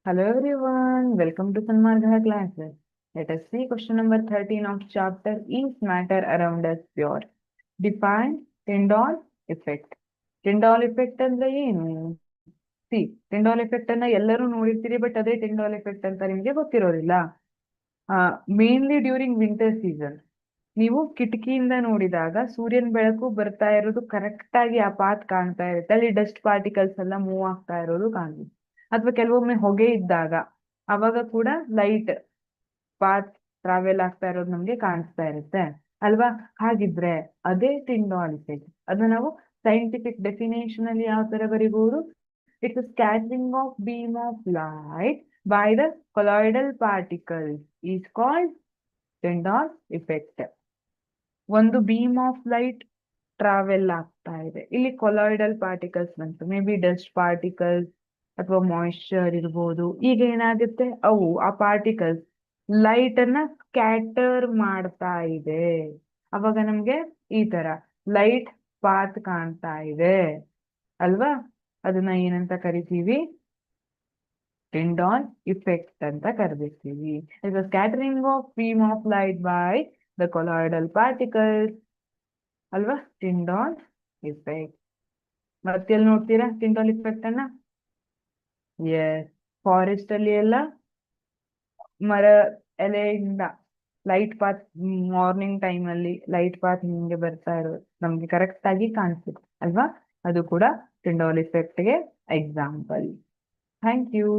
Hello everyone, welcome to Sanmarga classes. Let us see question number 13 of chapter Is Matter Around Us Pure? Define Tyndall effect. Tyndall effect ಅಂದ್ರೆ ಏನು? C Tyndall effect ಅನ್ನ ಎಲ್ಲರೂ ನೋಡಿರ್ತೀರಿ, but ಅದೇ Tyndall effect ಅಂತ ನಿಮಗೆ ಗೊತ್ತಿರೋದಿಲ್ಲ. Mainly during winter season ನೀವು ಕಿಟಕಿಯಿಂದ ನೋಡಿದಾಗ ಸೂರ್ಯನ ಬೆಳಕು ಬರ್ತಾ ಇರೋದು ಕರೆಕ್ಟ್ ಆಗಿ ಆ ಪಾತ್ ಕಾಣ್ತಾ ಇರುತ್ತೆ, ಅಲ್ಲಿ ಡಸ್ಟ್ ಪಾರ್ಟಿಕಲ್ಸ್ ಎಲ್ಲ ಮೂವ್ ಆಗ್ತಾ ಇರೋದು ಕಾಣುತ್ತೆ. ಅಥವಾ ಕೆಲವೊಮ್ಮೆ ಹೊಗೆ ಇದ್ದಾಗ ಅವಾಗ ಕೂಡ ಲೈಟ್ ಪಾತ್ ಟ್ರಾವೆಲ್ ಆಗ್ತಾ ಇರೋದು ನಮ್ಗೆ ಕಾಣಿಸ್ತಾ ಇರುತ್ತೆ ಅಲ್ವಾ. ಹಾಗಿದ್ರೆ ಅದೇ ಟಿಂಡಾಲ್ ಇಫೆಕ್ಟ್. ಅದನ್ನ ನಾವು ಸೈಂಟಿಫಿಕ್ ಡೆಫಿನೇಷನ್ ಅಲ್ಲಿ ಯಾವ ತರ ಬರೀಬಹುದು? It's scattering of beam of light by the colloidal particles is called Tyndall effect. ಒಂದು ಬೀಮ್ ಆಫ್ ಲೈಟ್ ಟ್ರಾವೆಲ್ ಆಗ್ತಾ ಇದೆ, ಇಲ್ಲಿ ಕೊಲಾಯ್ಡಲ್ ಪಾರ್ಟಿಕಲ್ಸ್ ಬಂತು, ಮೇ ಬಿ ಡಸ್ಟ್ ಪಾರ್ಟಿಕಲ್ಸ್ ಅಥವಾ ಮಾಯಿಶ್ಚರ್ ಇರ್ಬೋದು. ಈಗ ಏನಾಗುತ್ತೆ, ಅವು ಆ ಪಾರ್ಟಿಕಲ್ಸ್ ಲೈಟ್ ಅನ್ನ ಸ್ಕ್ಯಾಟರ್ ಮಾಡ್ತಾ ಇದೆ. ಅವಾಗ ನಮ್ಗೆ ಈ ತರ ಲೈಟ್ ಪಾತ್ ಕಾಣ್ತಾ ಇದೆ ಅಲ್ವಾ. ಅದನ್ನ ಏನಂತ ಕರಿತೀವಿ? ಟಿಂಡಾಲ್ ಇಫೆಕ್ಟ್ ಅಂತ ಕರೆದಿರ್ತೀವಿ. It scattering of beam of light by the colloidal particles ಅಲ್ವಾ, ಟಿಂಡಾಲ್ ಇಫೆಕ್ಟ್. ಮತ್ತೆಲ್ಲಿ ನೋಡ್ತೀರಾ ಟಿಂಡಾಲ್ ಇಫೆಕ್ಟ್ ಅನ್ನ? ಎಸ್, ಫಾರೆಸ್ಟ್ ಅಲ್ಲಿ ಎಲ್ಲ ಮರ ಎಲೆಯಿಂದ ಲೈಟ್ ಪಾತ್, ಮಾರ್ನಿಂಗ್ ಟೈಮ್ ಅಲ್ಲಿ ಲೈಟ್ ಪಾತ್ ಹಿಂಗೆ ಬರ್ತಾ ಇರೋದು ನಮ್ಗೆ ಕರೆಕ್ಟ್ ಆಗಿ ಕಾಣಿಸುತ್ತೆ ಅಲ್ವಾ. ಅದು ಕೂಡ ಟಿಂಡಾಲ್ ಇಫೆಕ್ಟ್ ಗೆ ಎಕ್ಸಾಂಪಲ್. Thank you.